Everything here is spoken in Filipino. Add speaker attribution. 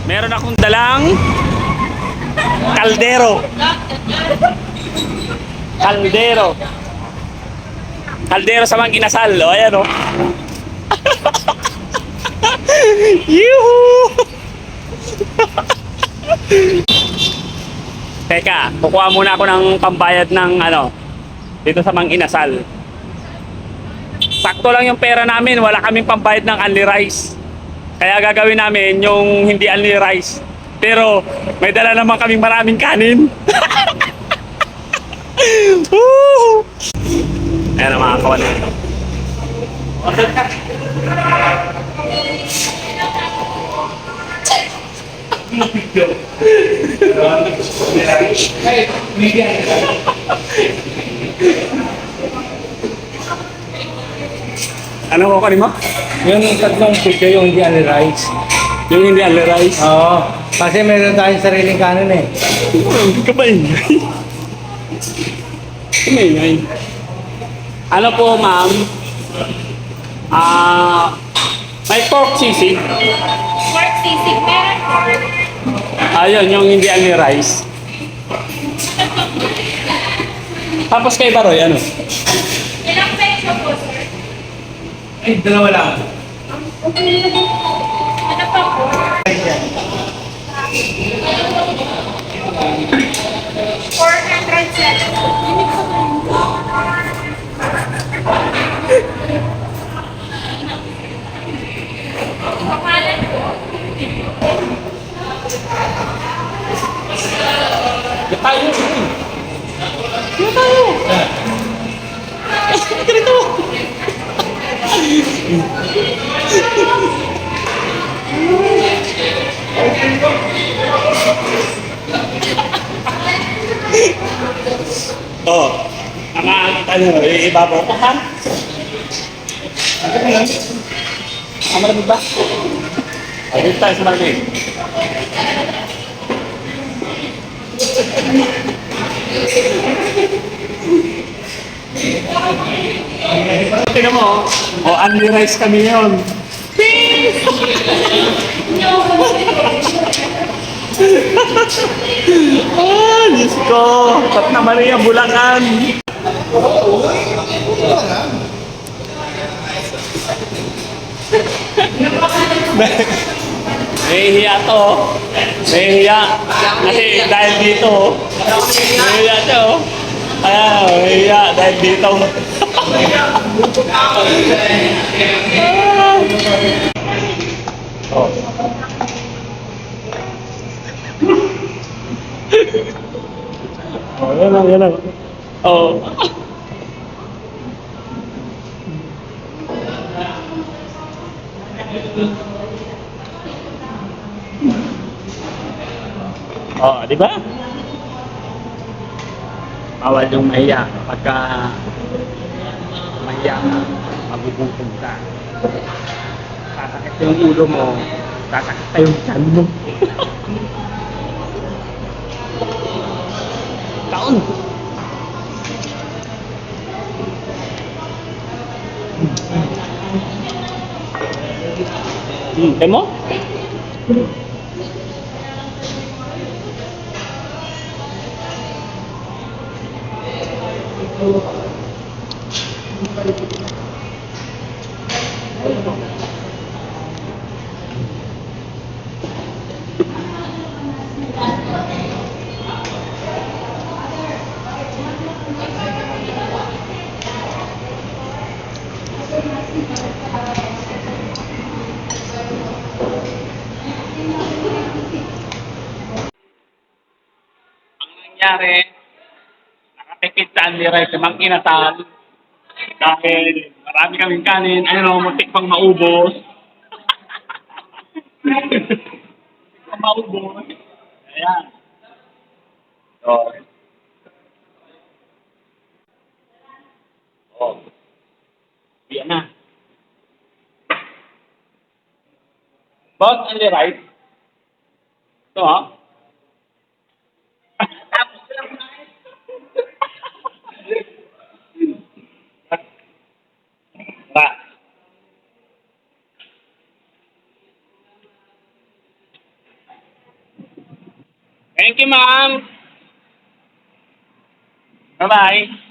Speaker 1: Meron akong dalang kaldero. Kaldero. Kaldero sa mga inasal. O, ayan o. Yuhu! Teka, kukuha muna ako ng pambayad ng dito sa Mang Inasal. Sakto lang yung pera namin, wala kaming pambayad ng only rice. Kaya gagawin namin yung hindi only rice. Pero may dala naman kaming maraming kanin. Woo! Ayan ang mga kawan nito. Order ka. Ano ko kanimo?
Speaker 2: Yung tatlong pizza yung hindi only rice.
Speaker 1: Yung hindi only rice.
Speaker 2: Oo. Kasi meron tayong sariling kanin eh.
Speaker 1: Kabaingay. Kabaingay. Ano po, ma'am? May pork sisig.
Speaker 3: Pork sisig, meron pork.
Speaker 1: Ayun, yung hindi only rice. Tapos kay Baroy, ano?
Speaker 3: Ilang peso po, sir?
Speaker 2: Ay, dalawa lang.
Speaker 3: Ano pa po? 407. Pangalan po?
Speaker 1: Yan tayo. Yan tayo. Ganito. Oh, ang ibabaw ko ha? Ang malamig ba? Dito tayo sa malamig. Tingnan mo, only rice kami yun. Diyos ko, Santa Maria, Bulacan. Nahihiya to. Nahihiya. Kasi dahil dito. Nahihiya to. Nahihiya dahil dito. Oh. Oh, yan lang, yan lang. Oh. Oh, di ba? Bawal yung mahiya pagka mahiya ka, magugutom ka. Sasakit yung ulo mo, sasakit pa yung tiyan mo. Taon! Kaya mo? Nangyari, nakatipid sa Andy Rice sa Mang Inasal dahil marami kaming kanin, muntik pang maubos. Muntik pang maubos. Ayan. So, yan na. Boss, Andy Rice. Ito ha. Thank you, ma'am. Bye-bye.